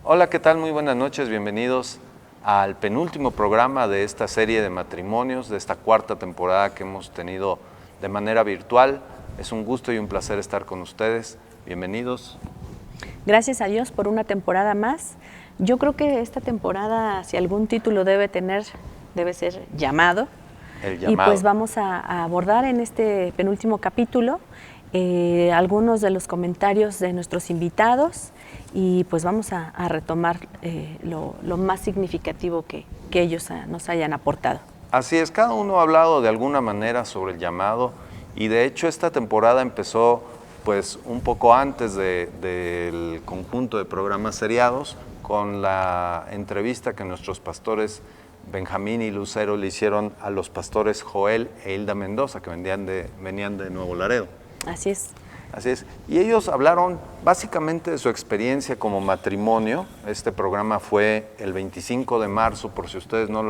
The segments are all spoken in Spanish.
Hola, ¿qué tal? Muy buenas noches, bienvenidos al penúltimo programa de esta serie de matrimonios, de esta cuarta temporada que hemos tenido de manera virtual. Es un gusto y un placer estar con ustedes. Bienvenidos. Gracias a Dios por una temporada más. Yo creo que esta temporada, si algún título debe tener, debe ser llamado. El llamado. Y pues vamos a abordar en este penúltimo capítulo algunos de los comentarios de nuestros invitados y pues vamos a retomar lo más significativo que ellos nos hayan aportado. Así es, cada uno ha hablado de alguna manera sobre el llamado y de hecho esta temporada empezó pues un poco antes del conjunto de programas seriados con la entrevista que nuestros pastores Benjamín y Lucero le hicieron a los pastores Joel e Hilda Mendoza, que venían de Nuevo Laredo. Así es. Así es. Y ellos hablaron básicamente de su experiencia como matrimonio. Este programa fue el 25 de marzo, por si ustedes no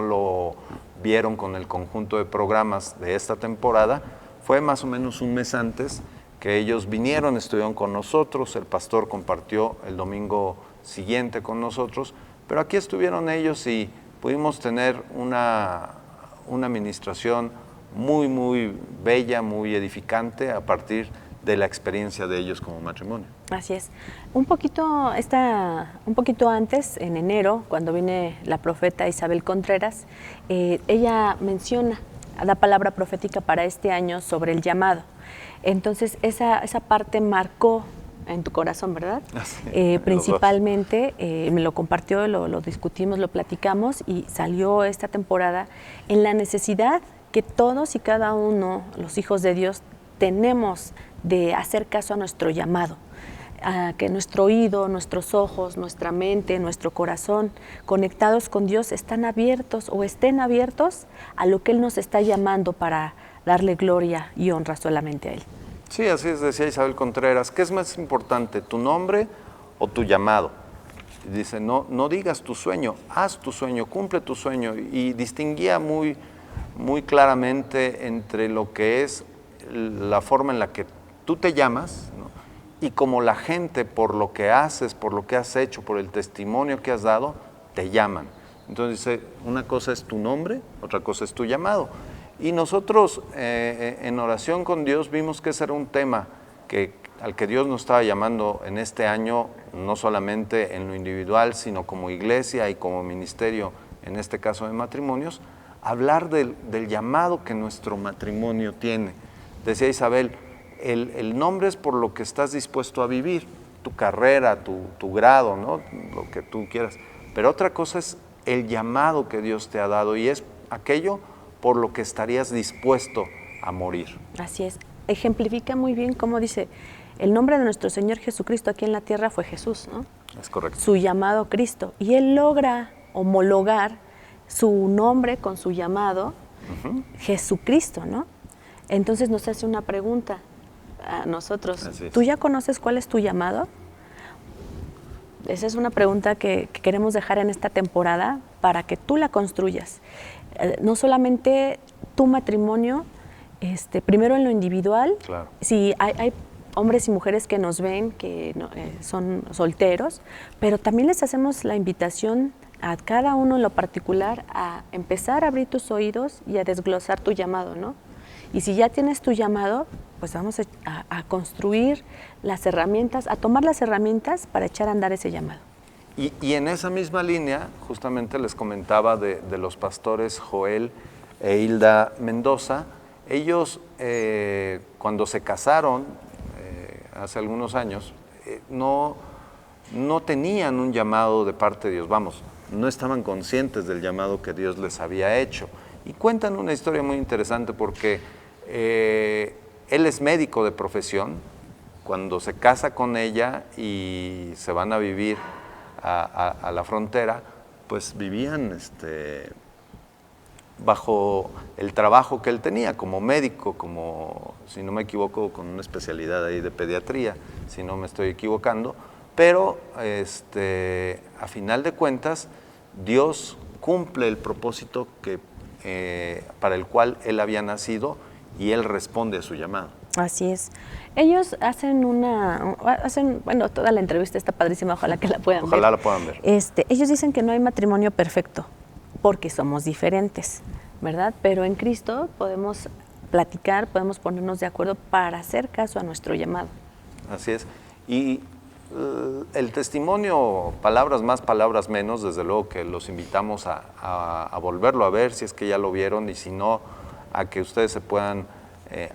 lo vieron con el conjunto de programas de esta temporada. Fue más o menos un mes antes que ellos vinieron, estuvieron con nosotros. El pastor compartió el domingo siguiente con nosotros. Pero aquí estuvieron ellos y pudimos tener una administración muy, muy bella, muy edificante a partir de la experiencia de ellos como matrimonio. Así es. Un poquito antes, en enero, cuando viene la profeta Isabel Contreras, ella menciona la palabra profética para este año sobre el llamado. Entonces, esa parte marcó en tu corazón, ¿verdad? Principalmente, me lo compartió, lo discutimos, lo platicamos y salió esta temporada en la necesidad que todos y cada uno, los hijos de Dios, tenemos de hacer caso a nuestro llamado, a que nuestro oído, nuestros ojos, nuestra mente, nuestro corazón, conectados con Dios, están abiertos o estén abiertos a lo que Él nos está llamando para darle gloria y honra solamente a Él. Sí, así es, decía Isabel Contreras. ¿Qué es más importante, tu nombre o tu llamado? Y dice, no digas tu sueño, haz tu sueño, cumple tu sueño. Y distinguía muy claramente entre lo que es la forma en la que tú te llamas, ¿no? Y como la gente, por lo que haces, por lo que has hecho, por el testimonio que has dado, te llaman. Entonces dice, una cosa es tu nombre, otra cosa es tu llamado. Y nosotros en oración con Dios vimos que ese era un tema al que Dios nos estaba llamando en este año, no solamente en lo individual, sino como iglesia y como ministerio, en este caso de matrimonios, hablar del llamado que nuestro matrimonio tiene. Decía Isabel, el nombre es por lo que estás dispuesto a vivir, tu carrera, tu grado, ¿no? Lo que tú quieras. Pero otra cosa es el llamado que Dios te ha dado y es aquello por lo que estarías dispuesto a morir. Así es. Ejemplifica muy bien cómo dice, el nombre de nuestro Señor Jesucristo aquí en la tierra fue Jesús, ¿no? Es correcto. Su llamado Cristo. Y Él logra homologar su nombre con su llamado, Jesucristo, ¿no? Entonces nos hace una pregunta a nosotros. ¿Tú ya conoces cuál es tu llamado? Esa es una pregunta que queremos dejar en esta temporada para que tú la construyas. No solamente tu matrimonio, primero en lo individual. Claro. Si hay hombres y mujeres que nos ven, que son solteros, pero también les hacemos la invitación a cada uno en lo particular a empezar a abrir tus oídos y a desglosar tu llamado, ¿no? Y si ya tienes tu llamado, pues vamos a construir las herramientas, a tomar las herramientas para echar a andar ese llamado. Y en esa misma línea, justamente les comentaba de los pastores Joel e Hilda Mendoza. Ellos, cuando se casaron hace algunos años, no tenían un llamado de parte de Dios, vamos, no estaban conscientes del llamado que Dios les había hecho. Y cuentan una historia muy interesante porque él es médico de profesión. Cuando se casa con ella y se van a vivir a la frontera, pues vivían bajo el trabajo que él tenía como médico, como, si no me equivoco, con una especialidad ahí de pediatría, si no me estoy equivocando, pero a final de cuentas Dios cumple el propósito para el cual él había nacido y él responde a su llamado. Así es. Ellos bueno, toda la entrevista está padrísima, ojalá que la puedan ver. Ojalá la puedan ver. Ellos dicen que no hay matrimonio perfecto, porque somos diferentes, ¿verdad? Pero en Cristo podemos platicar, podemos ponernos de acuerdo para hacer caso a nuestro llamado. Así es. Y el testimonio, palabras más, palabras menos, desde luego que los invitamos a volverlo a ver si es que ya lo vieron, y si no, a que ustedes se puedan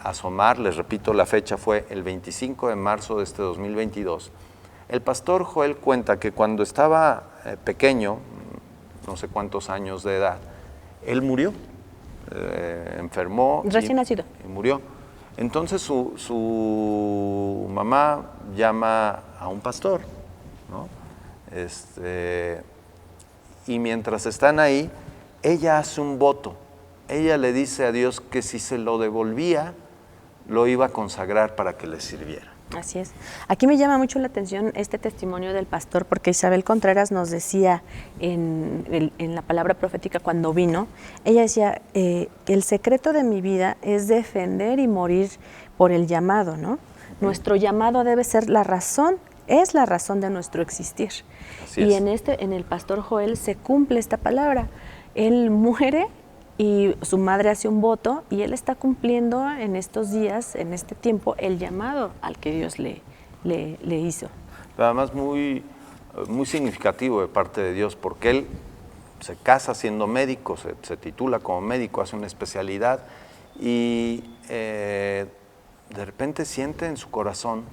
asomar. Les repito, la fecha fue el 25 de marzo de este 2022. El pastor Joel cuenta que cuando estaba pequeño, no sé cuántos años de edad, él murió, enfermó. Recién nacido. Y murió. Entonces su mamá llama a un pastor, ¿no? Y mientras están ahí, ella hace un voto. Ella le dice a Dios que si se lo devolvía, lo iba a consagrar para que le sirviera. Así es. Aquí me llama mucho la atención este testimonio del pastor, porque Isabel Contreras nos decía en la palabra profética cuando vino, ella decía, el secreto de mi vida es defender y morir por el llamado, ¿no? Nuestro llamado debe ser la razón, es la razón de nuestro existir. Así y es. en el pastor Joel se cumple esta palabra. Él muere y su madre hace un voto y él está cumpliendo en estos días, en este tiempo, el llamado al que Dios le hizo. Pero además muy significativo de parte de Dios, porque él se casa siendo médico, se titula como médico, hace una especialidad y de repente siente en su corazón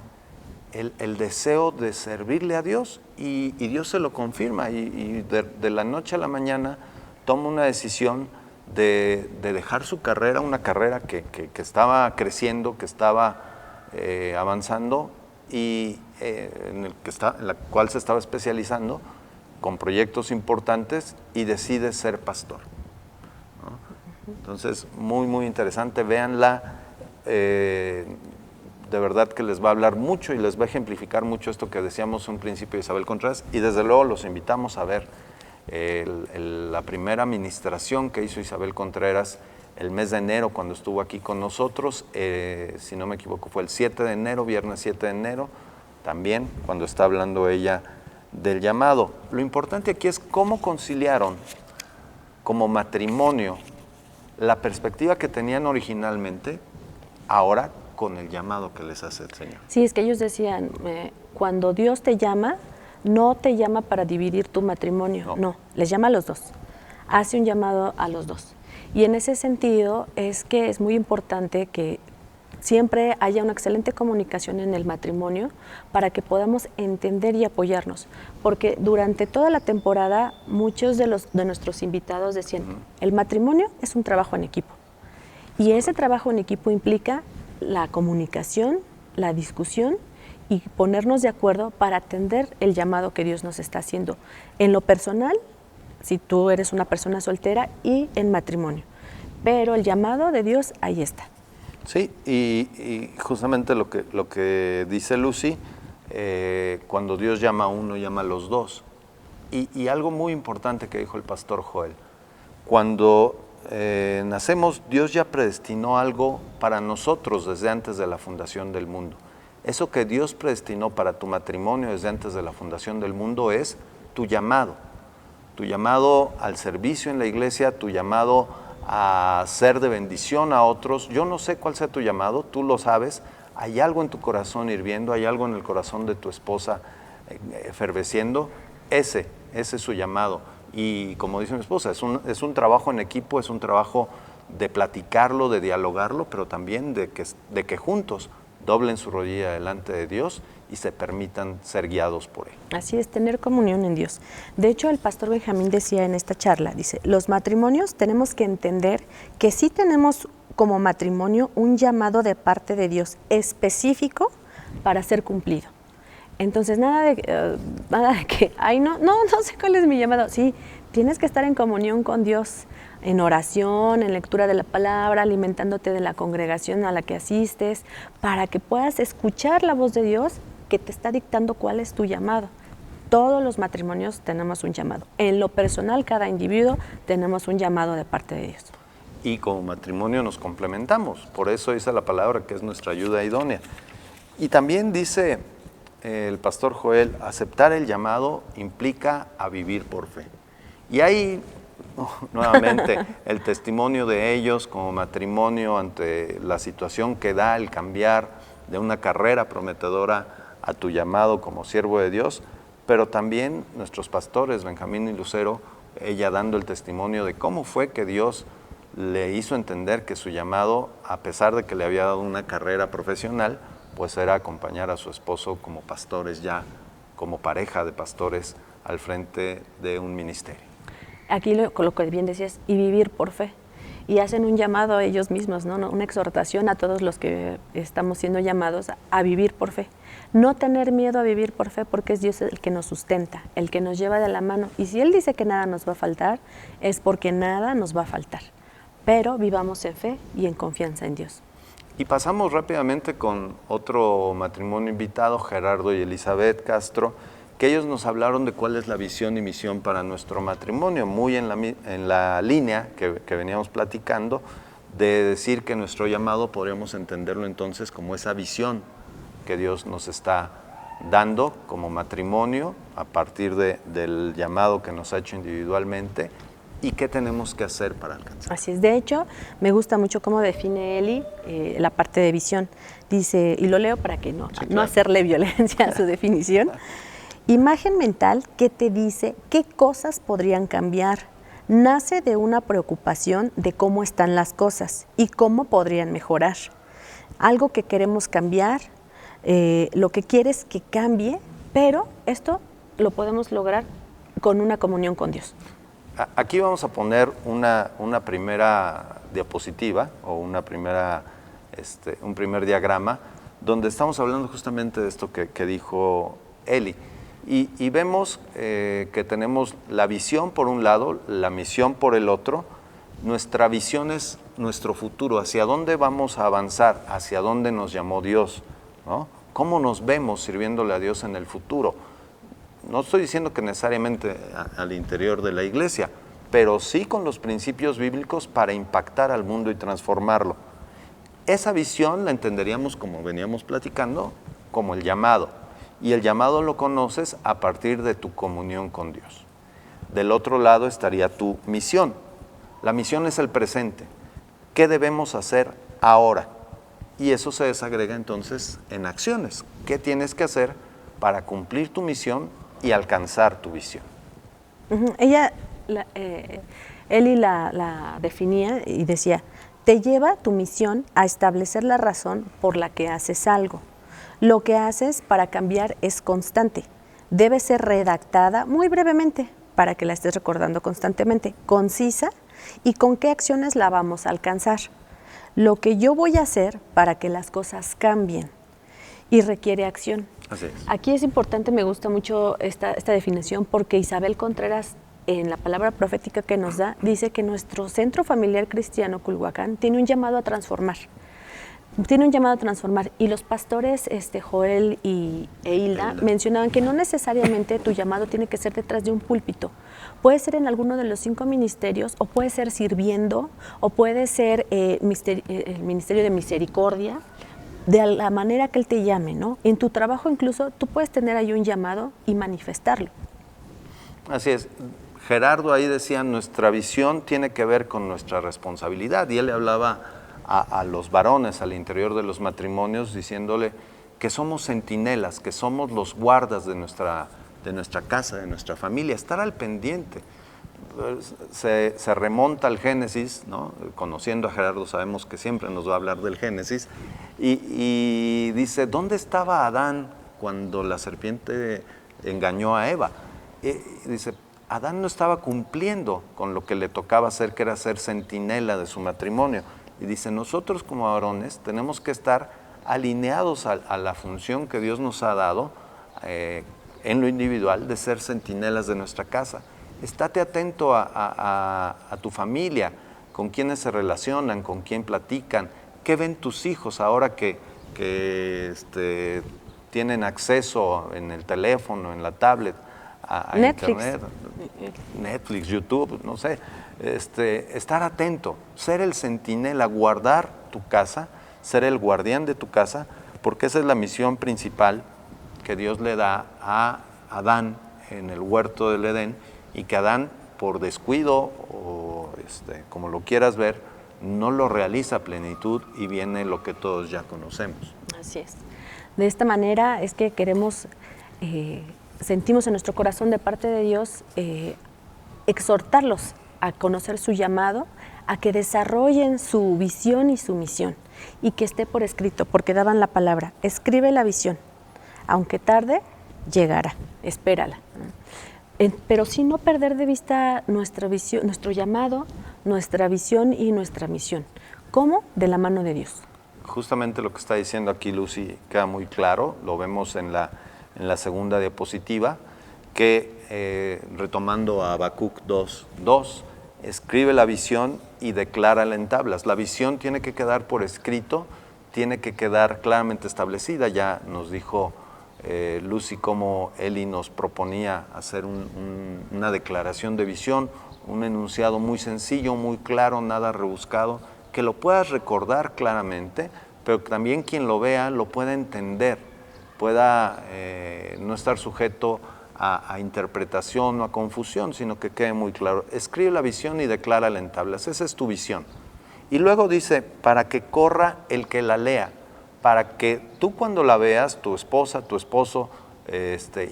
el deseo de servirle a Dios y Dios se lo confirma y de la noche a la mañana toma una decisión de dejar su carrera, una carrera que estaba creciendo, que estaba avanzando y en la cual se estaba especializando con proyectos importantes y decide ser pastor, ¿no? Entonces, muy, muy interesante, véanla, de verdad que les va a hablar mucho y les va a ejemplificar mucho esto que decíamos en un principio de Isabel Contreras, y desde luego los invitamos a ver la primera administración que hizo Isabel Contreras el mes de enero cuando estuvo aquí con nosotros, si no me equivoco fue el 7 de enero, viernes 7 de enero, también cuando está hablando ella del llamado. Lo importante aquí es cómo conciliaron como matrimonio la perspectiva que tenían originalmente, ahora con el llamado que les hace el Señor. Sí, es que ellos decían, cuando Dios te llama, no te llama para dividir tu matrimonio, no, les llama a los dos, hace un llamado a los dos. Y en ese sentido es que es muy importante que siempre haya una excelente comunicación en el matrimonio para que podamos entender y apoyarnos, porque durante toda la temporada muchos de nuestros invitados decían, el matrimonio es un trabajo en equipo, y ese trabajo en equipo implica la comunicación, la discusión y ponernos de acuerdo para atender el llamado que Dios nos está haciendo en lo personal, si tú eres una persona soltera, y en matrimonio. Pero el llamado de Dios ahí está. Sí, y justamente lo que dice Lucy, cuando Dios llama a uno, llama a los dos. Y algo muy importante que dijo el pastor Joel, cuando nacemos, Dios ya predestinó algo para nosotros desde antes de la fundación del mundo. Eso que Dios predestinó para tu matrimonio desde antes de la fundación del mundo es tu llamado al servicio en la iglesia, tu llamado a ser de bendición a otros. Yo no sé cuál sea tu llamado, tú lo sabes, hay algo en tu corazón hirviendo, hay algo en el corazón de tu esposa efervesciendo, ese es su llamado. Y como dice mi esposa, es un trabajo en equipo, es un trabajo de platicarlo, de dialogarlo, pero también de que juntos doblen su rodilla delante de Dios y se permitan ser guiados por Él. Así es, tener comunión en Dios. De hecho, el pastor Benjamín decía en esta charla, dice, los matrimonios tenemos que entender que sí tenemos como matrimonio un llamado de parte de Dios específico para ser cumplido. Entonces, nada de que, ay, no sé cuál es mi llamado. Sí, tienes que estar en comunión con Dios, en oración, en lectura de la palabra, alimentándote de la congregación a la que asistes, para que puedas escuchar la voz de Dios que te está dictando cuál es tu llamado. Todos los matrimonios tenemos un llamado. En lo personal, cada individuo tenemos un llamado de parte de Dios. y como matrimonio nos complementamos. Por eso dice la palabra que es nuestra ayuda idónea. Y también dice el pastor Joel, aceptar el llamado implica a vivir por fe. Y ahí, nuevamente, el testimonio de ellos como matrimonio ante la situación que da el cambiar de una carrera prometedora a tu llamado como siervo de Dios, pero también nuestros pastores, Benjamín y Lucero, ella dando el testimonio de cómo fue que Dios le hizo entender que su llamado, a pesar de que le había dado una carrera profesional, pues era acompañar a su esposo como pastores ya, como pareja de pastores al frente de un ministerio. Aquí lo que bien decías, y vivir por fe. Y hacen un llamado a ellos mismos, ¿no? Una exhortación a todos los que estamos siendo llamados a vivir por fe. No tener miedo a vivir por fe, porque es Dios el que nos sustenta, el que nos lleva de la mano. Y si Él dice que nada nos va a faltar, es porque nada nos va a faltar. Pero vivamos en fe y en confianza en Dios. Y pasamos rápidamente con otro matrimonio invitado, Gerardo y Elizabeth Castro, que ellos nos hablaron de cuál es la visión y misión para nuestro matrimonio, muy en la línea que veníamos platicando, de decir que nuestro llamado podríamos entenderlo entonces como esa visión que Dios nos está dando como matrimonio a partir del llamado que nos ha hecho individualmente y qué tenemos que hacer para alcanzar. Así es. De hecho, me gusta mucho cómo define Eli la parte de visión. Dice, y lo leo para que no hacerle violencia a su definición. Imagen mental que te dice qué cosas podrían cambiar. Nace de una preocupación de cómo están las cosas y cómo podrían mejorar. Algo que queremos cambiar, lo que quieres que cambie, pero esto lo podemos lograr con una comunión con Dios. Aquí vamos a poner una primera diapositiva o un primer diagrama donde estamos hablando justamente de esto que dijo Eli. Y vemos que tenemos la visión por un lado, la misión por el otro. Nuestra visión es nuestro futuro, hacia dónde vamos a avanzar, hacia dónde nos llamó Dios, ¿no? ¿Cómo nos vemos sirviéndole a Dios en el futuro? No estoy diciendo que necesariamente al interior de la iglesia, pero sí con los principios bíblicos para impactar al mundo y transformarlo. Esa visión la entenderíamos, como veníamos platicando, como el llamado. Y el llamado lo conoces a partir de tu comunión con Dios. Del otro lado estaría tu misión. La misión es el presente. ¿Qué debemos hacer ahora? Y eso se desagrega entonces en acciones. ¿Qué tienes que hacer para cumplir tu misión y alcanzar tu visión? Eli la definía y decía, te lleva tu misión a establecer la razón por la que haces algo. Lo que haces para cambiar es constante. Debe ser redactada muy brevemente para que la estés recordando constantemente, concisa y con qué acciones la vamos a alcanzar. Lo que yo voy a hacer para que las cosas cambien y requiere acción. Así es. Aquí es importante, me gusta mucho esta definición porque Isabel Contreras, en la palabra profética que nos da, dice que nuestro centro familiar cristiano Culhuacán tiene un llamado a transformar. Tiene un llamado a transformar y los pastores Joel e Hilda mencionaban que no necesariamente tu llamado tiene que ser detrás de un púlpito. Puede ser en alguno de los 5 ministerios o puede ser sirviendo o puede ser el ministerio de misericordia, de la manera que Él te llame, ¿no? En tu trabajo incluso tú puedes tener ahí un llamado y manifestarlo. Así es. Gerardo ahí decía, nuestra visión tiene que ver con nuestra responsabilidad y él le hablaba a los varones al interior de los matrimonios diciéndole que somos centinelas, que somos los guardas de nuestra casa, de nuestra familia, estar al pendiente. Se remonta al Génesis, ¿no? Conociendo a Gerardo sabemos que siempre nos va a hablar del Génesis y dice, ¿dónde estaba Adán cuando la serpiente engañó a Eva? Dice, Adán no estaba cumpliendo con lo que le tocaba hacer, que era ser centinela de su matrimonio. Y dice, nosotros como varones tenemos que estar alineados a la función que Dios nos ha dado en lo individual de ser centinelas de nuestra casa. Estate atento a tu familia, con quiénes se relacionan, con quién platican, qué ven tus hijos ahora que tienen acceso en el teléfono, en la tablet, a Netflix. Internet, Netflix, YouTube, no sé. estar atento, ser el centinela, guardar tu casa, ser el guardián de tu casa, porque esa es la misión principal que Dios le da a Adán en el huerto del Edén, y que Adán, por descuido o como lo quieras ver, no lo realiza a plenitud y viene lo que todos ya conocemos. Así es. De esta manera es que queremos, sentimos en nuestro corazón de parte de Dios, exhortarlos a conocer su llamado, a que desarrollen su visión y su misión, y que esté por escrito, porque daban la palabra: escribe la visión, aunque tarde, llegará, espérala. Pero sin no perder de vista nuestra visión, nuestro llamado, nuestra visión y nuestra misión. ¿Cómo? De la mano de Dios. Justamente lo que está diciendo aquí Lucy queda muy claro, lo vemos en la segunda diapositiva, que retomando a Habacuc 2:2, escribe la visión y declárala en tablas. La visión tiene que quedar por escrito, tiene que quedar claramente establecida. Ya nos dijo Lucy cómo Eli nos proponía hacer una declaración de visión, un enunciado muy sencillo, muy claro, nada rebuscado, que lo puedas recordar claramente, pero que también quien lo vea lo pueda entender, pueda no estar sujeto a interpretación o a confusión, sino que quede muy claro. Escribe la visión y declárala en tablas. Esa es tu visión. Y luego dice, para que corra el que la lea, para que tú cuando la veas, tu esposa, tu esposo,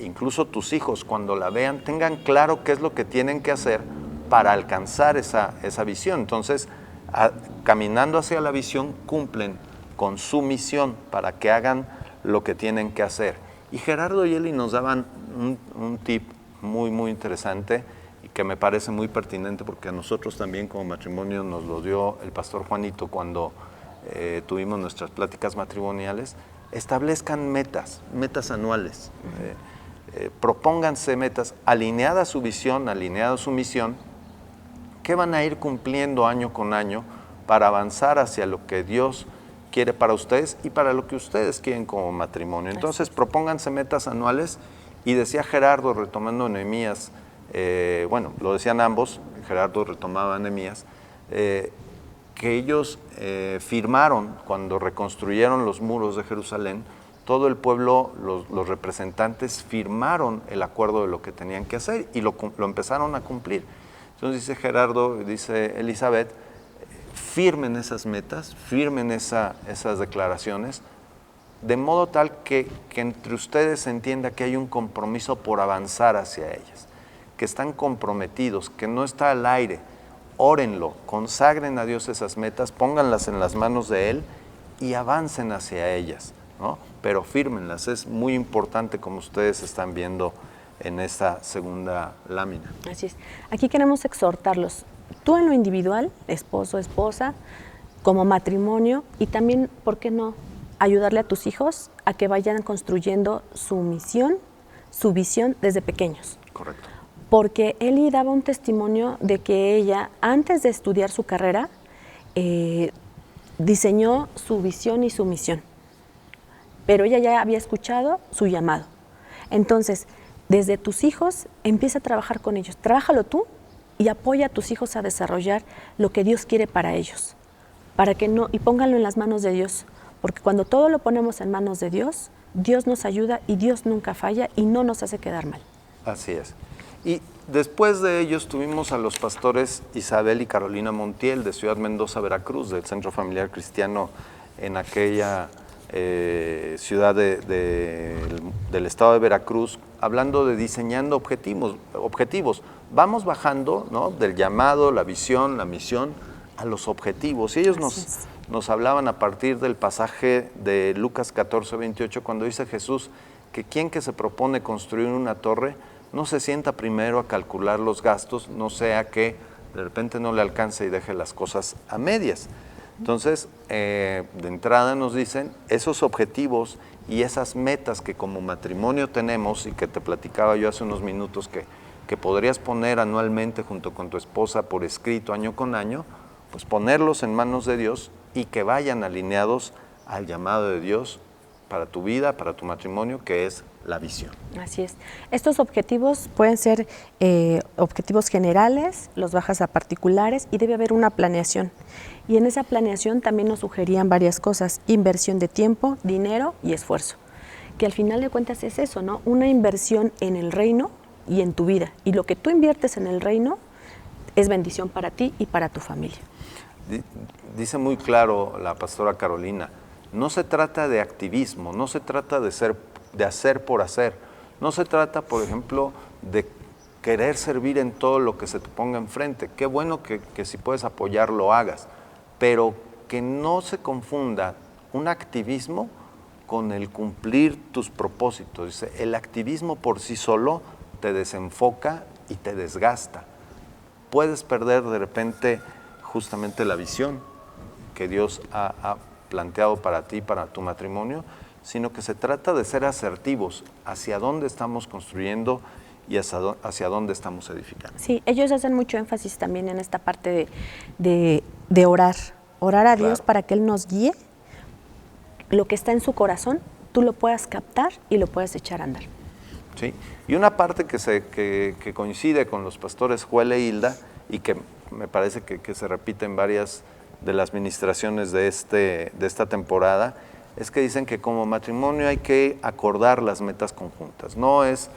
incluso tus hijos cuando la vean, tengan claro qué es lo que tienen que hacer para alcanzar esa visión. Entonces, caminando hacia la visión, cumplen con su misión para que hagan lo que tienen que hacer. Y Gerardo y Eli nos daban un tip muy, muy interesante y que me parece muy pertinente, porque a nosotros también como matrimonio nos lo dio el pastor Juanito cuando tuvimos nuestras pláticas matrimoniales. Establezcan metas anuales, propónganse metas alineadas a su visión, alineadas a su misión, que van a ir cumpliendo año con año para avanzar hacia lo que Dios quiere para ustedes y para lo que ustedes quieren como matrimonio. Entonces, propónganse metas anuales. Y decía Gerardo, retomando Nehemías, bueno, lo decían ambos, Gerardo retomaba Nehemías, que ellos firmaron, cuando reconstruyeron los muros de Jerusalén, todo el pueblo, los representantes firmaron el acuerdo de lo que tenían que hacer y lo empezaron a cumplir. Entonces dice Gerardo, dice Elizabeth, firmen esas metas, firmen esas declaraciones, de modo tal que entre ustedes se entienda que hay un compromiso por avanzar hacia ellas, que están comprometidos, que no está al aire. Órenlo, consagren a Dios esas metas, pónganlas en las manos de Él y avancen hacia ellas, ¿no? Pero fírmenlas, es muy importante, como ustedes están viendo en esta segunda lámina. Así es. Aquí queremos exhortarlos, tú en lo individual, esposo, esposa, como matrimonio, y también, ¿por qué no?, ayudarle a tus hijos a que vayan construyendo su misión, su visión desde pequeños. Correcto. Porque Eli daba un testimonio de que ella, antes de estudiar su carrera, diseñó su visión y su misión. Pero ella ya había escuchado su llamado. Entonces, desde tus hijos, empieza a trabajar con ellos. Trabájalo tú y apoya a tus hijos a desarrollar lo que Dios quiere para ellos. Para que no, y pónganlo en las manos de Dios. Porque cuando todo lo ponemos en manos de Dios, Dios nos ayuda y Dios nunca falla y no nos hace quedar mal. Así es. Y después de ellos tuvimos a los pastores Isabel y Carolina Montiel de Ciudad Mendoza, Veracruz, del Centro Familiar Cristiano en aquella ciudad del estado de Veracruz, hablando de diseñando objetivos. Vamos bajando, ¿no?, del llamado, la visión, la misión, a los objetivos. Y ellos nos hablaban a partir del pasaje de Lucas 14:28, cuando dice Jesús que quien que se propone construir una torre no se sienta primero a calcular los gastos, no sea que de repente no le alcance y deje las cosas a medias. Entonces, de entrada nos dicen esos objetivos y esas metas que como matrimonio tenemos, y que te platicaba yo hace unos minutos que podrías poner anualmente junto con tu esposa por escrito año con año, pues ponerlos en manos de Dios y que vayan alineados al llamado de Dios para tu vida, para tu matrimonio, que es la visión. Así es. Estos objetivos pueden ser objetivos generales, los bajas a particulares y debe haber una planeación. Y en esa planeación también nos sugerían varias cosas, inversión de tiempo, dinero y esfuerzo. Que al final de cuentas es eso, ¿no? Una inversión en el reino y en tu vida. Y lo que tú inviertes en el reino es bendición para ti y para tu familia. Dice muy claro la pastora Carolina, no se trata de activismo, no se trata de hacer por hacer, no se trata, por ejemplo, de querer servir en todo lo que se te ponga enfrente. Qué bueno que si puedes apoyar lo hagas, pero que no se confunda un activismo con el cumplir tus propósitos. Dice, el activismo por sí solo te desenfoca y te desgasta. Puedes perder de repente justamente la visión que Dios ha planteado para ti, para tu matrimonio, sino que se trata de ser asertivos hacia dónde estamos construyendo y hacia dónde estamos edificando. Sí, ellos hacen mucho énfasis también en esta parte de orar a Dios, claro, para que Él nos guíe, lo que está en su corazón, tú lo puedas captar y lo puedas echar a andar. Sí, y una parte que coincide con los pastores Joel e Hilda y que me parece que se repite en varias de las ministraciones de esta temporada, es que dicen que como matrimonio hay que acordar las metas conjuntas. No es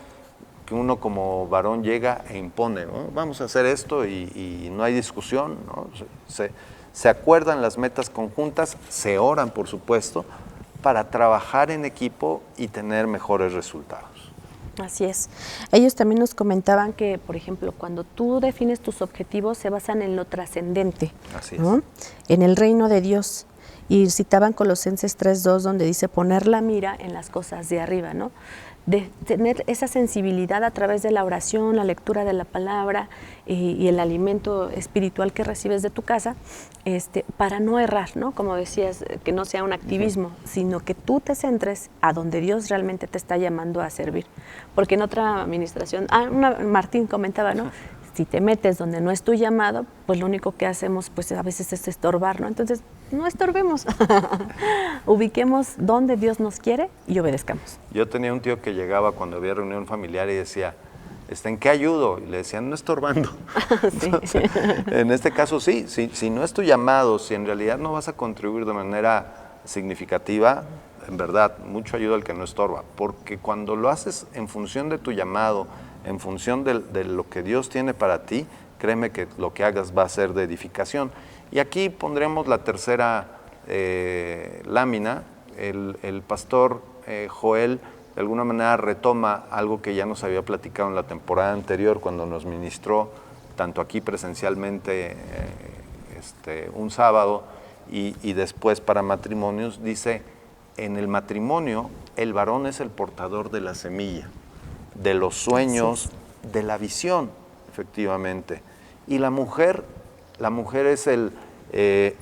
que uno como varón llega e impone, ¿no? Vamos a hacer esto y no hay discusión, ¿no? Se acuerdan las metas conjuntas, se oran, por supuesto, para trabajar en equipo y tener mejores resultados. Así es. Ellos también nos comentaban que, por ejemplo, cuando tú defines tus objetivos se basan en lo trascendente, ¿no? En el reino de Dios. Y citaban Colosenses 3:2, donde dice poner la mira en las cosas de arriba, ¿no? De tener esa sensibilidad a través de la oración, la lectura de la palabra y el alimento espiritual que recibes de tu casa, para no errar, ¿no? Como decías, que no sea un activismo, sino que tú te centres a donde Dios realmente te está llamando a servir. Porque en otra administración, Martín comentaba, ¿no? Si te metes donde no es tu llamado, pues lo único que hacemos pues a veces es estorbar, ¿no? Entonces, no estorbemos, ubiquemos donde Dios nos quiere y obedezcamos. Yo tenía un tío que llegaba cuando había reunión familiar y decía, ¿en qué ayudo? Y le decían, no estorbando. Sí. Entonces, en este caso sí, si no es tu llamado, si en realidad no vas a contribuir de manera significativa, en verdad, mucho ayuda al que no estorba, porque cuando lo haces en función de tu llamado, en función de lo que Dios tiene para ti, créeme que lo que hagas va a ser de edificación. Y aquí pondremos la tercera lámina. El pastor Joel de alguna manera retoma algo que ya nos había platicado en la temporada anterior cuando nos ministró, tanto aquí presencialmente un sábado y después para matrimonios. Dice, en el matrimonio el varón es el portador de la semilla, de los sueños, de la visión, efectivamente. Y la mujer es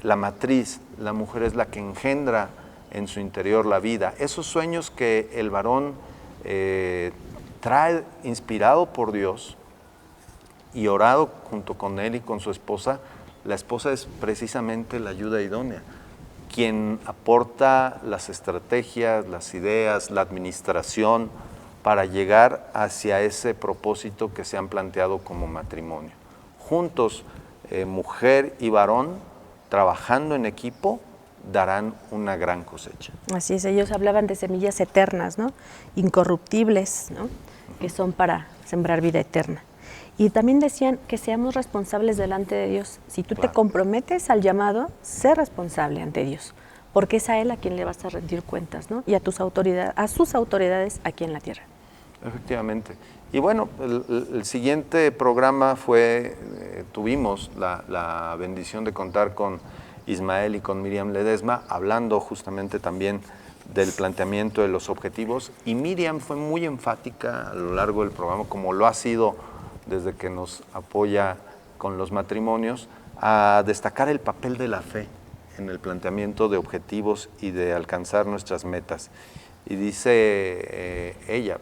la matriz, la mujer es la que engendra en su interior la vida. Esos sueños que el varón trae inspirado por Dios y orado junto con él y con su esposa, la esposa es precisamente la ayuda idónea, quien aporta las estrategias, las ideas, la administración, para llegar hacia ese propósito que se han planteado como matrimonio. Juntos, mujer y varón, trabajando en equipo, darán una gran cosecha. Así es, ellos hablaban de semillas eternas, ¿no? Incorruptibles, ¿no? Que son para sembrar vida eterna. Y también decían que seamos responsables delante de Dios. Si tú te comprometes al llamado, sé responsable ante Dios, porque es a Él a quien le vas a rendir cuentas, ¿no? Y a sus autoridades aquí en la tierra. Efectivamente. Y bueno, el siguiente programa tuvimos la bendición de contar con Ismael y con Miriam Ledesma, hablando justamente también del planteamiento de los objetivos. Y Miriam fue muy enfática a lo largo del programa, como lo ha sido desde que nos apoya con los matrimonios, a destacar el papel de la fe en el planteamiento de objetivos y de alcanzar nuestras metas. Y dice ella,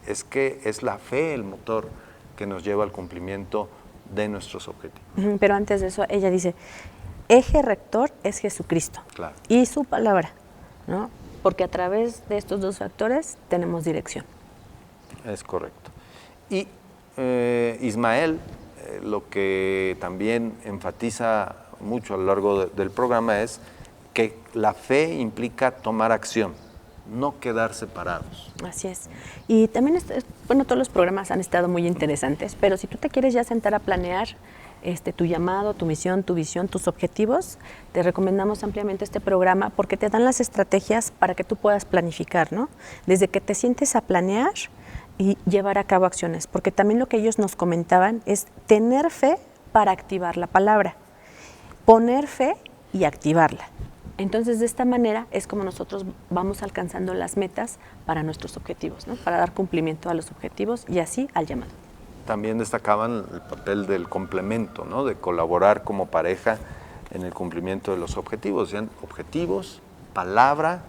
es que es la fe el motor que nos lleva al cumplimiento de nuestros objetivos. Pero antes de eso, ella dice, eje rector es Jesucristo, claro, y su palabra, ¿no? porque a través de estos dos factores tenemos dirección. Es correcto. Y Ismael, lo que también enfatiza mucho a lo largo del programa es que la fe implica tomar acción, no quedar separados. Así es. Y también, bueno, todos los programas han estado muy interesantes, pero si tú te quieres ya sentar a planear tu llamado, tu misión, tu visión, tus objetivos, te recomendamos ampliamente este programa porque te dan las estrategias para que tú puedas planificar, ¿no? Desde que te sientes a planear y llevar a cabo acciones, porque también lo que ellos nos comentaban es tener fe para activar la palabra, poner fe y activarla. Entonces, de esta manera es como nosotros vamos alcanzando las metas para nuestros objetivos, ¿no? Para dar cumplimiento a los objetivos y así al llamado. También destacaban el papel del complemento, ¿no? De colaborar como pareja en el cumplimiento de los objetivos. Decían objetivos, palabra,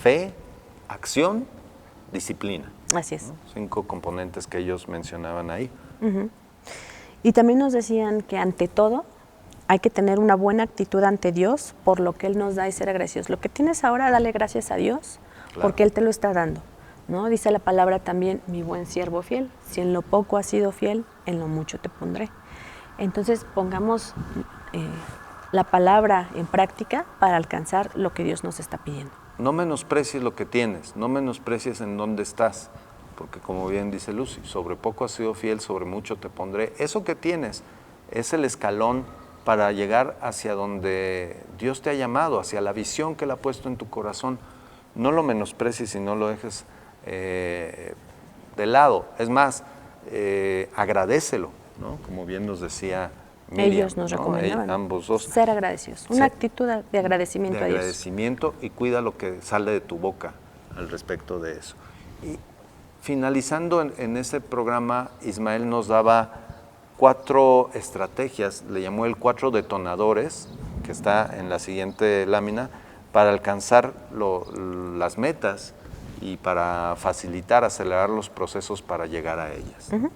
fe, acción, disciplina. Así es. ¿No? 5 componentes que ellos mencionaban ahí. Uh-huh. Y también nos decían que ante todo hay que tener una buena actitud ante Dios por lo que Él nos da y ser agradecidos. Lo que tienes ahora, dale gracias a Dios, claro, porque Él te lo está dando, ¿no? Dice la palabra también, mi buen siervo fiel, si en lo poco has sido fiel, en lo mucho te pondré. Entonces pongamos la palabra en práctica para alcanzar lo que Dios nos está pidiendo. No menosprecies lo que tienes, no menosprecies en dónde estás, porque como bien dice Lucy, sobre poco has sido fiel, sobre mucho te pondré. Eso que tienes es el escalón para llegar hacia donde Dios te ha llamado, hacia la visión que Él ha puesto en tu corazón. No lo menosprecies y no lo dejes de lado. Es más, agradécelo, ¿no? Como bien nos decía Miriam, ellos nos recomendaban, ambos dos. Ser agradecidos, una actitud de agradecimiento a Dios. De agradecimiento y cuida lo que sale de tu boca al respecto de eso. Y finalizando en ese programa, Ismael nos daba 4 estrategias, le llamó el 4 detonadores, que está en la siguiente lámina, para alcanzar las metas y para facilitar, acelerar los procesos para llegar a ellas. Uh-huh.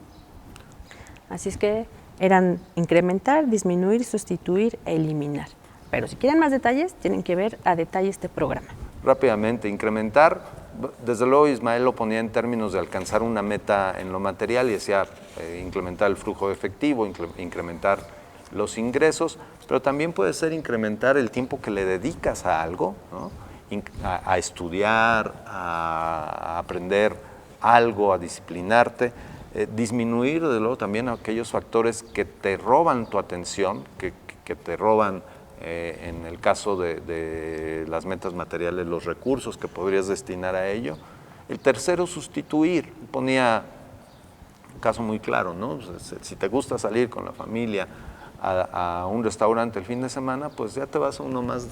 Así es que eran incrementar, disminuir, sustituir e eliminar. Pero si quieren más detalles, tienen que ver a detalle este programa. Rápidamente, incrementar, desde luego Ismael lo ponía en términos de alcanzar una meta en lo material y decía incrementar el flujo de efectivo, incrementar los ingresos, pero también puede ser incrementar el tiempo que le dedicas a algo, ¿no? A estudiar, a aprender algo, a disciplinarte, disminuir desde luego también aquellos factores que te roban tu atención, que te roban en el caso de las metas materiales, los recursos que podrías destinar a ello. El tercero, sustituir. Ponía un caso muy claro, ¿no? Si te gusta salir con la familia a un restaurante el fin de semana, pues ya te vas a uno más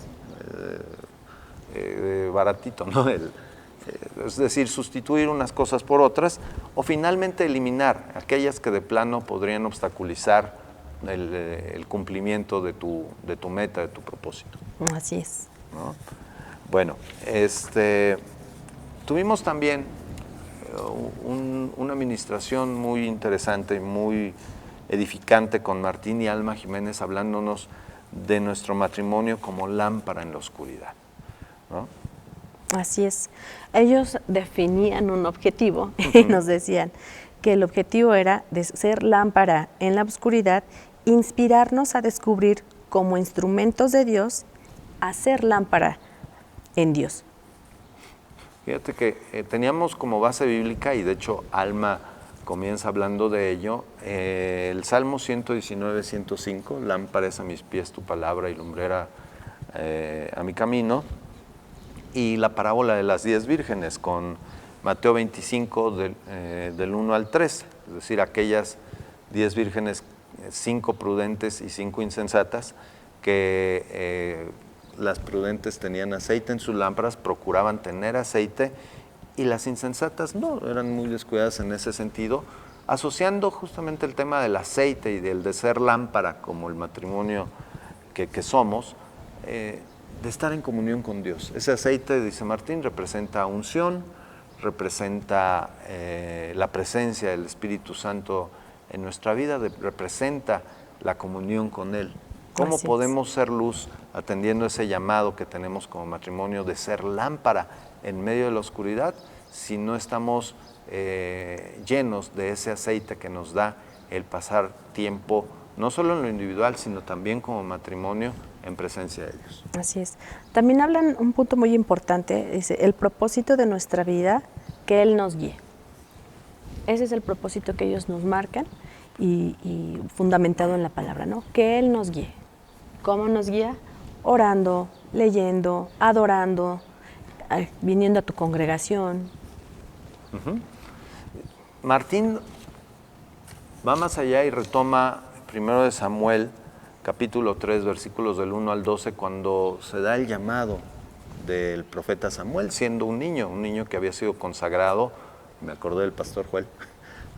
baratito, ¿no? Es decir, sustituir unas cosas por otras o finalmente eliminar aquellas que de plano podrían obstaculizar el cumplimiento de tu meta, de tu propósito. Así es. ¿No? Bueno, tuvimos también una administración muy interesante, muy edificante con Martín y Alma Jiménez hablándonos de nuestro matrimonio como lámpara en la oscuridad, ¿no? Así es. Ellos definían un objetivo y nos decían que el objetivo era de ser lámpara en la oscuridad, inspirarnos a descubrir como instrumentos de Dios, hacer lámpara en Dios. Fíjate que teníamos como base bíblica, y de hecho Alma comienza hablando de ello, el Salmo 119, 105, lámpara es a mis pies tu palabra y lumbrera a mi camino, y la parábola de las 10 vírgenes con Mateo 25 del 1 al 3, es decir, aquellas 10 vírgenes, 5 prudentes y 5 insensatas, que las prudentes tenían aceite en sus lámparas, procuraban tener aceite, y las insensatas no, eran muy descuidadas en ese sentido, asociando justamente el tema del aceite y del de ser lámpara, como el matrimonio que somos, de estar en comunión con Dios. Ese aceite, dice Martín, representa unción, representa la presencia del Espíritu Santo en nuestra vida, representa la comunión con Él. ¿Cómo Así es. podemos ser luz atendiendo ese llamado que tenemos como matrimonio de ser lámpara en medio de la oscuridad si no estamos llenos de ese aceite que nos da el pasar tiempo, no solo en lo individual, sino también como matrimonio en presencia de Dios? Así es. También hablan un punto muy importante, dice, el propósito de nuestra vida, que Él nos guíe. Ese es el propósito que ellos nos marcan y fundamentado en la palabra, ¿no? Que Él nos guíe. ¿Cómo nos guía? Orando, leyendo, adorando, viniendo a tu congregación. Martín va más allá y retoma 1 de Samuel, capítulo 3, versículos del 1 al 12, cuando se da el llamado del profeta Samuel, siendo un niño que había sido consagrado, me acordé del pastor Joel,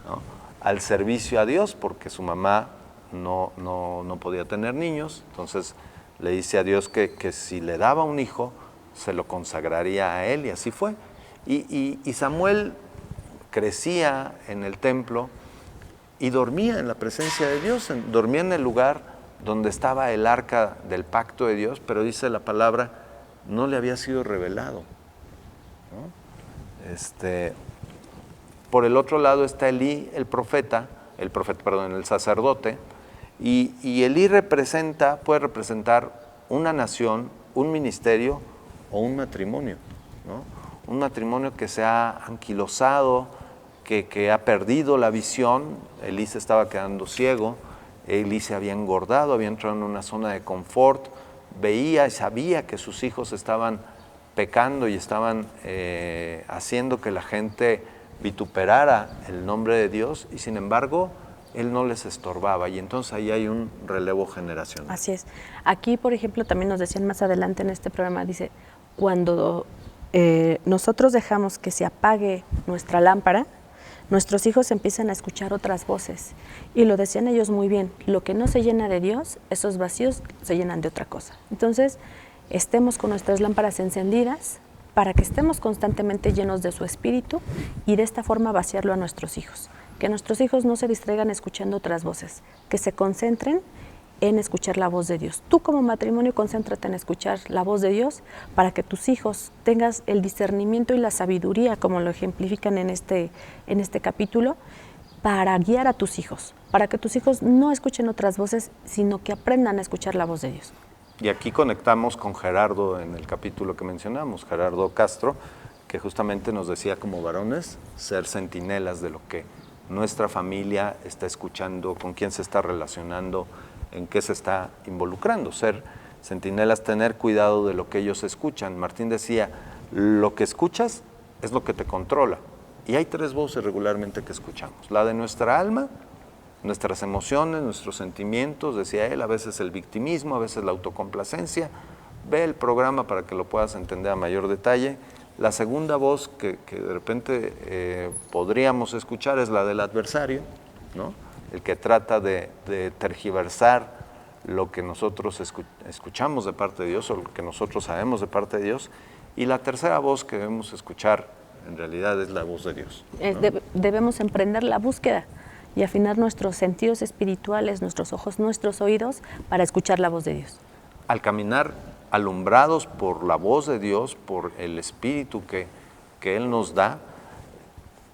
¿no?, al servicio a Dios, porque su mamá no podía tener niños, entonces le dice a Dios que si le daba un hijo, se lo consagraría a él, y así fue. Y Samuel crecía en el templo y dormía en la presencia de Dios, dormía en el lugar donde estaba el arca del pacto de Dios, pero dice la palabra, no le había sido revelado, ¿no? Por el otro lado está Elí, el sacerdote, y Elí puede representar una nación, un ministerio o un matrimonio, ¿no? Un matrimonio que se ha anquilosado, que ha perdido la visión. Elí se estaba quedando ciego, Elí se había engordado, había entrado en una zona de confort, veía y sabía que sus hijos estaban pecando y estaban haciendo que la gente vituperara el nombre de Dios, y sin embargo él no les estorbaba, y entonces ahí hay un relevo generacional. Así es. Aquí, por ejemplo, también nos decían más adelante en este programa, dice, cuando nosotros dejamos que se apague nuestra lámpara, nuestros hijos empiezan a escuchar otras voces. Y lo decían ellos muy bien, lo que no se llena de Dios, esos vacíos se llenan de otra cosa. Entonces, estemos con nuestras lámparas encendidas para que estemos constantemente llenos de su espíritu y de esta forma vaciarlo a nuestros hijos. Que nuestros hijos no se distraigan escuchando otras voces, que se concentren en escuchar la voz de Dios. Tú como matrimonio concéntrate en escuchar la voz de Dios para que tus hijos tengas el discernimiento y la sabiduría, como lo ejemplifican en este capítulo, para guiar a tus hijos, para que tus hijos no escuchen otras voces, sino que aprendan a escuchar la voz de Dios. Y aquí conectamos con Gerardo en el capítulo que mencionamos, Gerardo Castro, que justamente nos decía como varones ser centinelas de lo que nuestra familia está escuchando, con quién se está relacionando, en qué se está involucrando. Ser centinelas, tener cuidado de lo que ellos escuchan. Martín decía, lo que escuchas es lo que te controla. Y hay 3 voces regularmente que escuchamos. La de nuestra alma, nuestras emociones, nuestros sentimientos, decía él, a veces el victimismo, a veces la autocomplacencia. Ve el programa para que lo puedas entender a mayor detalle. La segunda voz que de repente podríamos escuchar es la del adversario, ¿no? El que trata de tergiversar lo que nosotros escuchamos de parte de Dios o lo que nosotros sabemos de parte de Dios. Y la tercera voz que debemos escuchar en realidad es la voz de Dios, ¿no? Debemos emprender la búsqueda y afinar nuestros sentidos espirituales, nuestros ojos, nuestros oídos para escuchar la voz de Dios. Al caminar alumbrados por la voz de Dios, por el Espíritu que Él nos da,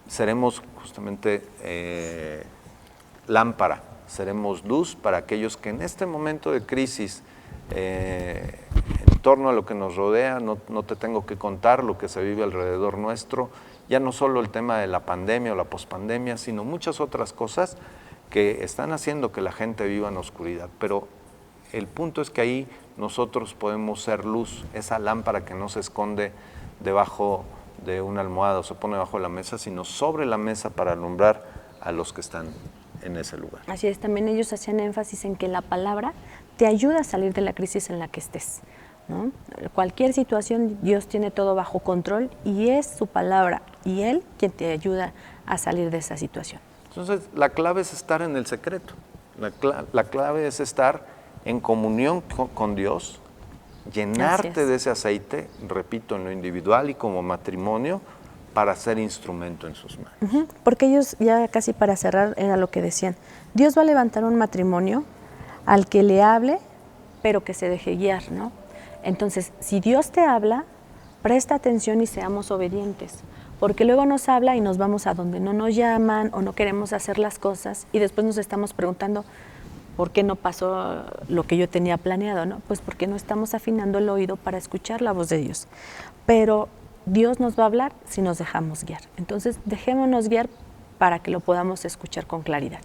seremos justamente lámpara, seremos luz para aquellos que en este momento de crisis, en torno a lo que nos rodea, no te tengo que contar lo que se vive alrededor nuestro, ya no solo el tema de la pandemia o la pospandemia, sino muchas otras cosas que están haciendo que la gente viva en oscuridad. Pero el punto es que ahí nosotros podemos ser luz, esa lámpara que no se esconde debajo de una almohada o se pone debajo de la mesa, sino sobre la mesa para alumbrar a los que están en ese lugar. Así es, también ellos hacían énfasis en que la palabra te ayuda a salir de la crisis en la que estés, ¿no? Cualquier situación, Dios tiene todo bajo control y es su palabra y Él quien te ayuda a salir de esa situación. Entonces, la clave es estar en el secreto, la clave es estar en comunión con Dios, llenarte de ese aceite, repito, en lo individual y como matrimonio, para ser instrumento en sus manos. Porque ellos, ya casi para cerrar, era lo que decían, Dios va a levantar un matrimonio al que le hable pero que se deje guiar, ¿no? Entonces, si Dios te habla, presta atención y seamos obedientes, porque luego nos habla y nos vamos a donde no nos llaman o no queremos hacer las cosas y después nos estamos preguntando, ¿por qué no pasó lo que yo tenía planeado, no? Pues porque no estamos afinando el oído para escuchar la voz de Dios. Pero Dios nos va a hablar si nos dejamos guiar. Entonces, dejémonos guiar para que lo podamos escuchar con claridad.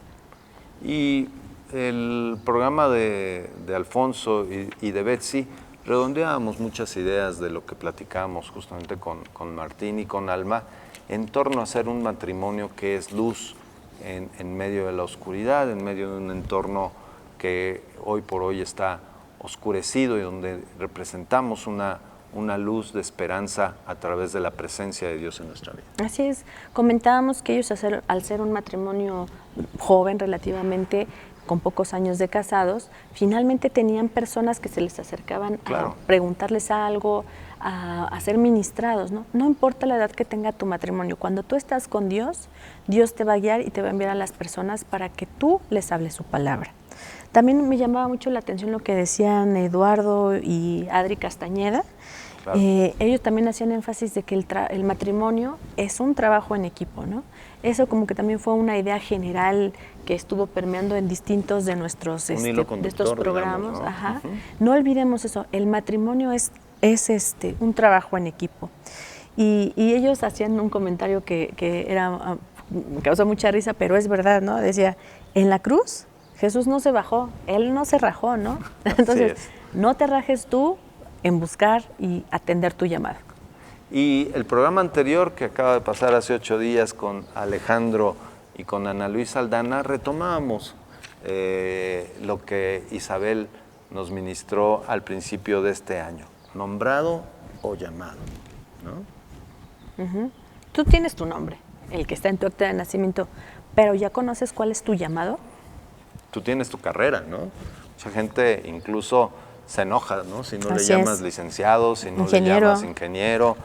Y el programa de Alfonso y de Betsy, redondeábamos muchas ideas de lo que platicábamos justamente con Martín y con Alma en torno a ser un matrimonio que es luz en medio de la oscuridad, en medio de un entorno que hoy por hoy está oscurecido y donde representamos una luz de esperanza a través de la presencia de Dios en nuestra vida. Así es. Comentábamos que ellos, al ser un matrimonio joven relativamente, con pocos años de casados, finalmente tenían personas que se les acercaban a preguntarles algo, a ser ministrados, ¿no? No importa la edad que tenga tu matrimonio, cuando tú estás con Dios, Dios te va a guiar y te va a enviar a las personas para que tú les hables su palabra. También me llamaba mucho la atención lo que decían Eduardo y Adri Castañeda. Claro. Ellos también hacían énfasis de que el matrimonio es un trabajo en equipo, ¿no? Eso como que también fue una idea general que estuvo permeando en distintos de nuestros de estos programas. Digamos, ¿no? Ajá. No olvidemos eso, el matrimonio es un trabajo en equipo. Y ellos hacían un comentario que me causó mucha risa, pero es verdad, ¿no? Decía, en la cruz Jesús no se bajó, Él no se rajó, ¿no? Entonces, no te rajes tú en buscar y atender tu llamado. Y el programa anterior que acaba de pasar hace 8 días con Alejandro y con Ana Luisa Aldana, retomábamos lo que Isabel nos ministró al principio de este año, nombrado o llamado, ¿no? Tú tienes tu nombre, el que está en tu acta de nacimiento, pero ¿ya conoces cuál es tu llamado? Tú tienes tu carrera, ¿no? Mucha gente incluso se enoja, ¿no? Si no le llamas licenciado, si no le llamas ingeniero.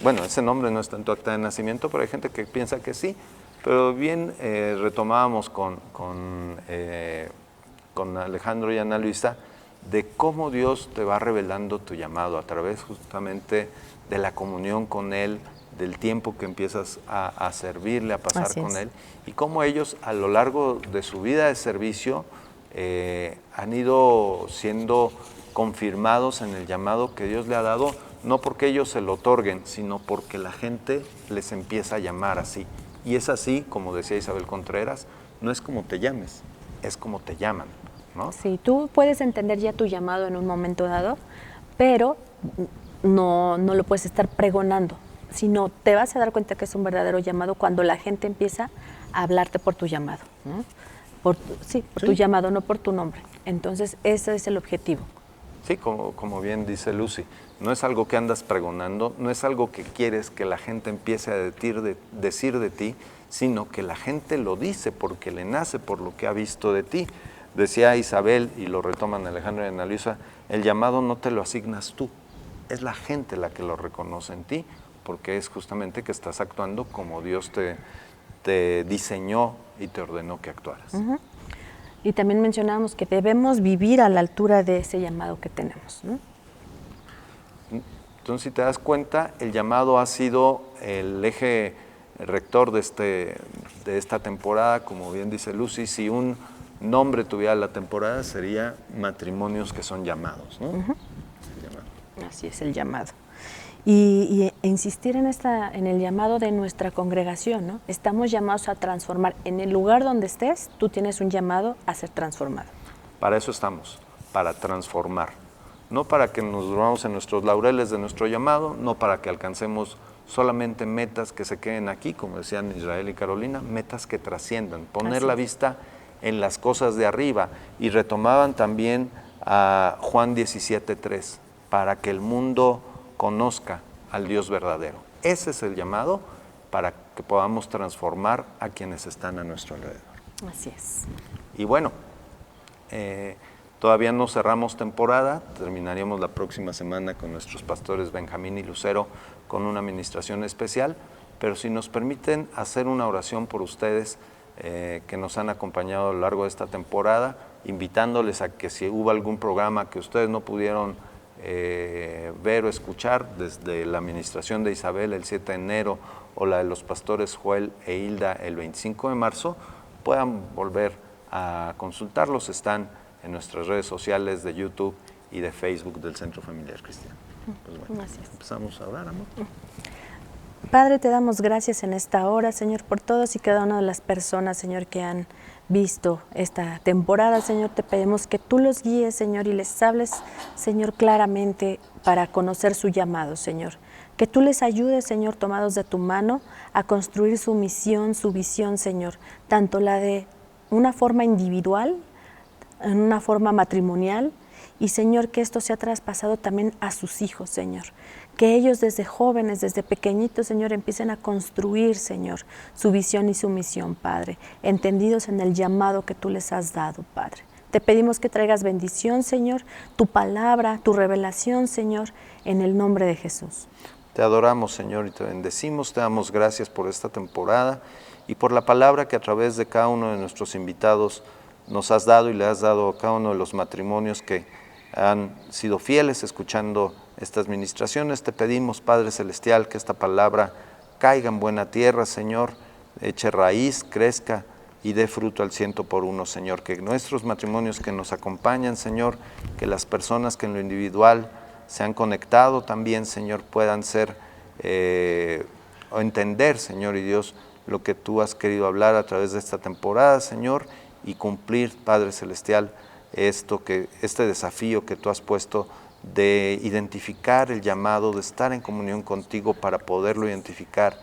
Bueno, ese nombre no está en tu acta de nacimiento, pero hay gente que piensa que sí. Pero bien, retomábamos con Alejandro y Ana Luisa de cómo Dios te va revelando tu llamado a través justamente de la comunión con Él, del tiempo que empiezas a servirle, a pasar con Él, y cómo ellos a lo largo de su vida de servicio han ido siendo confirmados en el llamado que Dios le ha dado, no porque ellos se lo otorguen, sino porque la gente les empieza a llamar así. Y es así, como decía Isabel Contreras, no es como te llames, es como te llaman, ¿no? Sí, tú puedes entender ya tu llamado en un momento dado, pero no lo puedes estar pregonando, sino te vas a dar cuenta que es un verdadero llamado cuando la gente empieza a hablarte por tu llamado, ¿no? Por tu llamado, no por tu nombre. Entonces, ese es el objetivo. Sí, como bien dice Lucy, no es algo que andas pregonando, no es algo que quieres que la gente empiece a decir de ti, sino que la gente lo dice porque le nace por lo que ha visto de ti. Decía Isabel, y lo retoman Alejandro y Ana Luisa, el llamado no te lo asignas tú, es la gente la que lo reconoce en ti, porque es justamente que estás actuando como Dios te diseñó y te ordenó que actuaras. Y también mencionábamos que debemos vivir a la altura de ese llamado que tenemos, ¿no? Entonces, si te das cuenta, el llamado ha sido el eje rector de esta temporada, como bien dice Lucy. Si un nombre tuviera la temporada, sería matrimonios que son llamados, ¿no? Así es, el llamado. Y insistir en el llamado de nuestra congregación, ¿no? Estamos llamados a transformar. En el lugar donde estés, tú tienes un llamado a ser transformado. Para eso estamos, para transformar. No para que nos durmamos en nuestros laureles de nuestro llamado, no para que alcancemos solamente metas que se queden aquí, como decían Israel y Carolina, metas que trasciendan, poner la vista en las cosas de arriba. Y retomaban también a Juan 17:3, para que el mundo conozca al Dios verdadero. Ese es el llamado para que podamos transformar a quienes están a nuestro alrededor. Así es. Y bueno, todavía no cerramos temporada, terminaríamos la próxima semana con nuestros pastores Benjamín y Lucero con una administración especial, pero si nos permiten hacer una oración por ustedes, que nos han acompañado a lo largo de esta temporada, invitándoles a que si hubo algún programa que ustedes no pudieron ver o escuchar, desde la administración de Isabel el 7 de enero o la de los pastores Joel e Hilda el 25 de marzo, puedan volver a consultarlos. Están en nuestras redes sociales de YouTube y de Facebook del Centro Familiar Cristiano. Pues bueno, empezamos a orar, amor. Padre, te damos gracias en esta hora, Señor, por todas y cada una de las personas, Señor, que han visto esta temporada. Señor, te pedimos que tú los guíes, Señor, y les hables, Señor, claramente para conocer su llamado, Señor. Que tú les ayudes, Señor, tomados de tu mano, a construir su misión, su visión, Señor, tanto la de una forma individual, en una forma matrimonial, y, Señor, que esto sea traspasado también a sus hijos, Señor. Que ellos desde jóvenes, desde pequeñitos, Señor, empiecen a construir, Señor, su visión y su misión, Padre, entendidos en el llamado que tú les has dado, Padre. Te pedimos que traigas bendición, Señor, tu palabra, tu revelación, Señor, en el nombre de Jesús. Te adoramos, Señor, y te bendecimos. Te damos gracias por esta temporada y por la palabra que a través de cada uno de nuestros invitados nos has dado y le has dado a cada uno de los matrimonios que han sido fieles escuchando estas ministraciones. Te pedimos, Padre Celestial, que esta palabra caiga en buena tierra, Señor, eche raíz, crezca y dé fruto al 100%, Señor. Que nuestros matrimonios que nos acompañan, Señor, que las personas que en lo individual se han conectado también, Señor, puedan ser o entender, Señor y Dios, lo que tú has querido hablar a través de esta temporada, Señor, y cumplir, Padre Celestial, este desafío que tú has puesto de identificar el llamado, de estar en comunión contigo para poderlo identificar,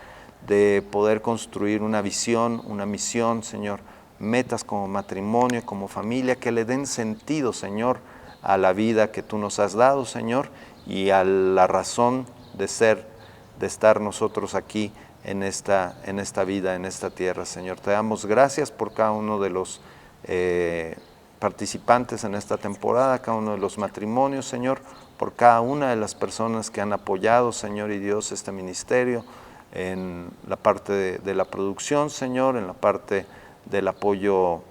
de poder construir una visión, una misión, Señor, metas como matrimonio, como familia, que le den sentido, Señor, a la vida que tú nos has dado, Señor, y a la razón de ser, de estar nosotros aquí en esta vida, en esta tierra, Señor. Te damos gracias por cada uno de los participantes en esta temporada, cada uno de los matrimonios, Señor, por cada una de las personas que han apoyado, Señor y Dios, este ministerio, en la parte de la producción, Señor, en la parte del apoyo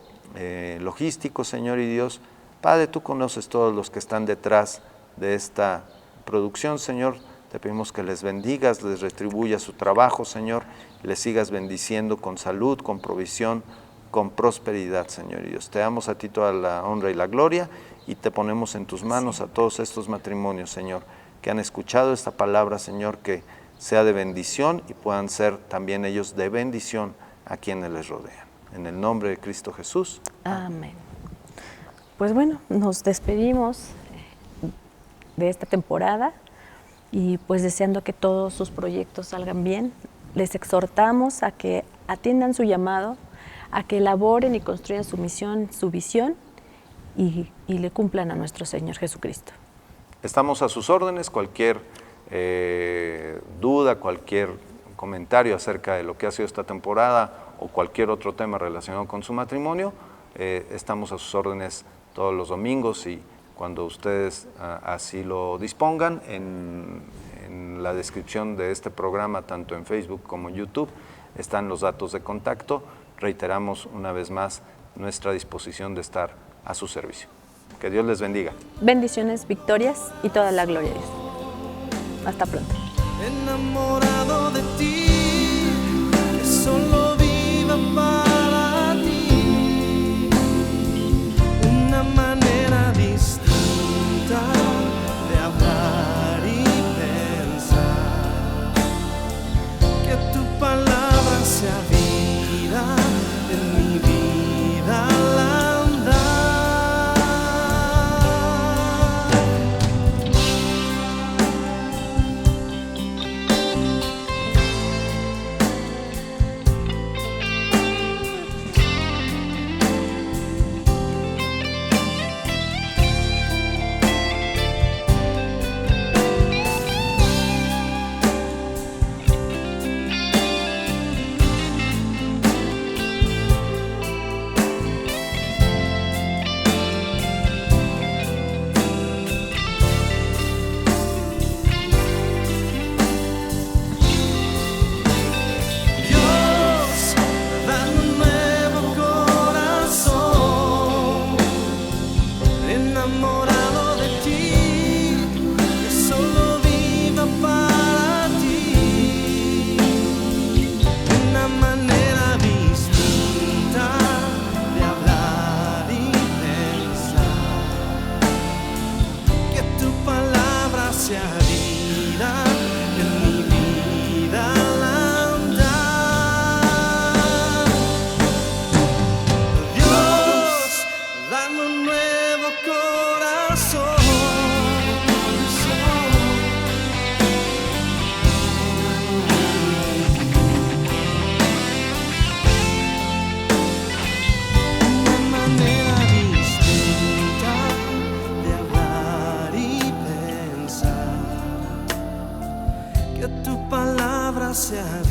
logístico, Señor y Dios. Padre, tú conoces todos los que están detrás de esta producción, Señor. Te pedimos que les bendigas, les retribuyas su trabajo, Señor, les sigas bendiciendo con salud, con provisión, con prosperidad, Señor y Dios. Te damos a ti toda la honra y la gloria y te ponemos en tus manos a todos estos matrimonios, Señor, que han escuchado esta palabra, Señor, que sea de bendición y puedan ser también ellos de bendición a quienes les rodean. En el nombre de Cristo Jesús. Amén. Pues bueno, nos despedimos de esta temporada y pues deseando que todos sus proyectos salgan bien. Les exhortamos a que atiendan su llamado, a que elaboren y construyan su misión, su visión y le cumplan a nuestro Señor Jesucristo. Estamos a sus órdenes. Cualquier duda, cualquier comentario acerca de lo que ha sido esta temporada o cualquier otro tema relacionado con su matrimonio, estamos a sus órdenes todos los domingos y cuando ustedes así lo dispongan. En la descripción de este programa, tanto en Facebook como en YouTube, están los datos de contacto. Reiteramos una vez más nuestra disposición de estar a su servicio. Que Dios les bendiga. Bendiciones, victorias y toda la gloria de Dios. Hasta pronto. Enamorado de ti, que solo viva para ti, una manera distinta de hablar y pensar, que tu palabra sea vida en mi vida al andar. sea vida en mi vida al andar. Dios, dame un nuevo corazón. Una manera distinta de hablar y pensar. Que tu palabra sea